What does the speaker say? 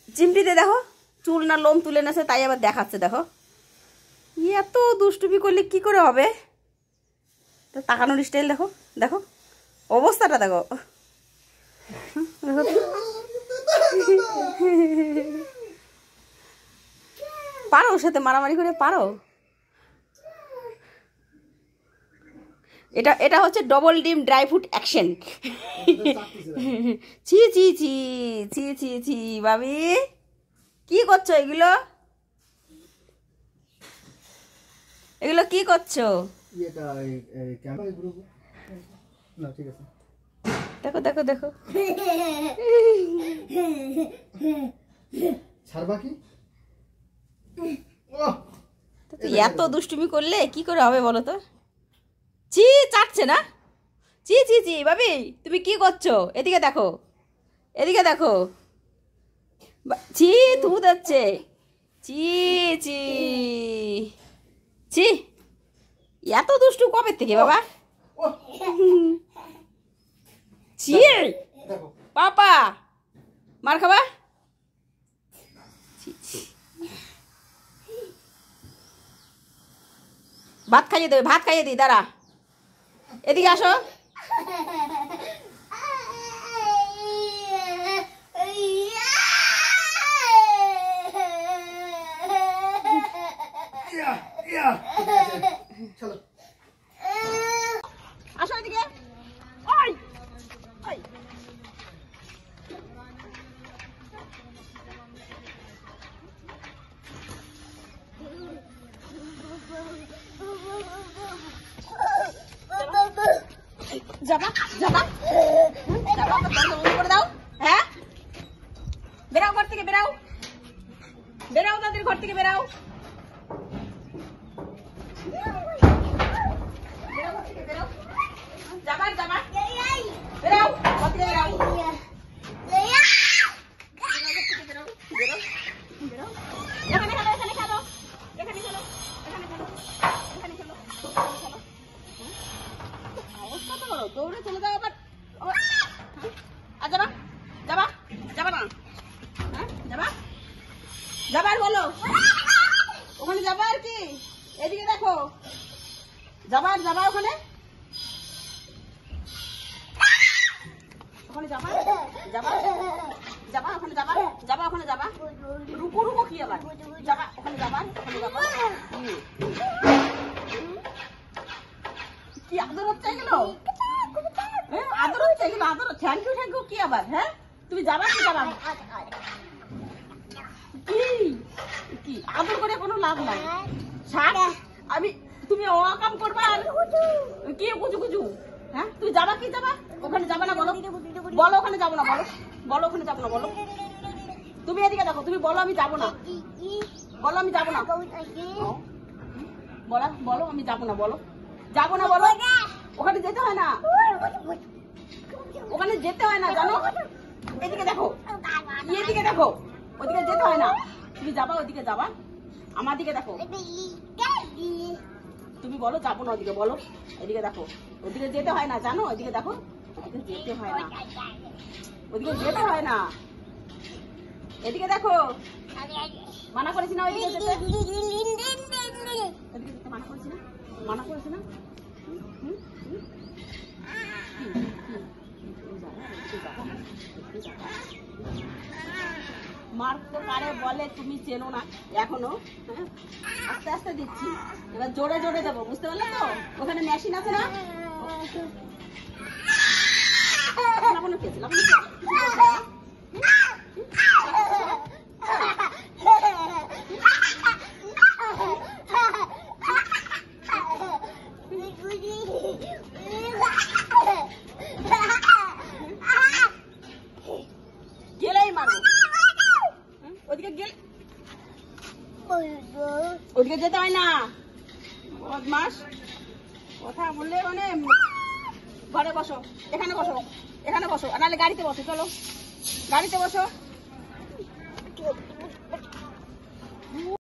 চিমটিতে দেখো চুল না লোম তুলে নেছে, তাই আবার দেখাচ্ছে। দেখো এত দুষ্টুমি করলে কি করে হবে? তাকানোর স্টাইল দেখো, দেখো অবস্থাটা দেখো। পারো ওর সাথে মারামারি করে পারো? এটা হচ্ছে ডবল ডিম ড্রাই ফ্রুট অ্যাকশন। ছি ছি ছি ছি ছি ছি ভাবি, কি করছো এগুলো? এগুলো কি করছো? দেখো দেখো দেখো, এত দুষ্টুমি করলে কি করে হবে বলো তো? চি চাটছে না? চি চি চি ভাবি, তুমি কি করছো? এদিকে দেখো, এদিকে দেখো, ছি থু যাচ্ছে। চি চি ছি, এত দুষ্টু কবে থেকে বাবা? ছি পাপা, মার খাবা? ভাত খাইয়ে দেবে, ভাত খাইয়ে দিই, দাঁড়া এদিকে আসো। আসো এদিকে। ওই ওই যাবা যাবা যাবা, বন্ধ করে দাও। হ্যাঁ বেরাও ঘর থেকে, বেরাও বেরাও, তাদের ঘর থেকে বেরাও। যাবার যাবার বেরাও, ঘর থেকে বেরাও। এখানে খেলো, এখানে খেলো, এখানে খেলো, এখানে খেলো, এখানে খেলো, অবস্থা তো বলো, দৌড়ে চলে যাও আবার। আর যাবা যাবা যাবা না? হ্যাঁ যাবা, যাবার বলো, ওখানে যাবা আর কি? এদিকে দেখো, যাবার যাবা ওখানে, ওখানে যাবা যাবা যাবা, ওখানে যাবা যাবা, ওখানে যাবা। রুকু রুকু কি আবার? যাবা ওখানে, যাবা ওখানে যাবা। কি আদর হচ্ছে এগুলো? আদর হচ্ছে এগুলো, আদর। থ্যাংক ইউ থ্যাংক ইউ কি আবার? হ্যাঁ তুমি যাবা কি যাবা? কি কি আদর করে কোনো লাভ নাই। ছাড়, আমি তুমি অকাম করবা আর কি কুচু কুচু। হ্যাঁ তুমি যাবা কি যাবা? ওখানে যাবা না বলো, বলো ওখানে যাবো না, বলো বলো ওখানে যাবো না, বলো। তুমি এদিকে দেখো, তুমি বলো আমি যাবো না, বলো আমি যাবো না, বলো বলো আমি যাবো না, বলো যাবো না, বলো। ওখানে যেতে হয় না, ওখানে যেতে হয় না জানো। এদিকে দেখো, এদিকে দেখো, ওদিকে যেতে হয় না। তুমি যাবা, ওদিকে যাবা, আমার দিকে দেখো। তুমি বলো যাবো না, ওদিকে বলো। এদিকে দেখো, ওদিকে যেতে হয় না জানো, ওদিকে দেখো, ওদিকে যেতে হয় না, ওদিকে যেতে হয় না। এদিকে দেখো, মানা করেছি না ওইদিকে যেতে? ওদিকে যেতে মানা করেছি না, মানা করেছি না? মার তো পারে বলে তুমি চেনো না এখনো। হ্যাঁ আস্তে আস্তে দিচ্ছি, এবার জোরে জোরে দেবো, বুঝতে পারলে তো? ওখানে মেশিন আছে না, গেলেই মারবো। ওদিকে গেলে, ওদিকে যেতে হয় না। বদমাস, কথা বললে মানে। ঘরে বসো, এখানে বসো, এখানে বসো, নাহলে গাড়িতে বসো, চলো গাড়িতে বসো।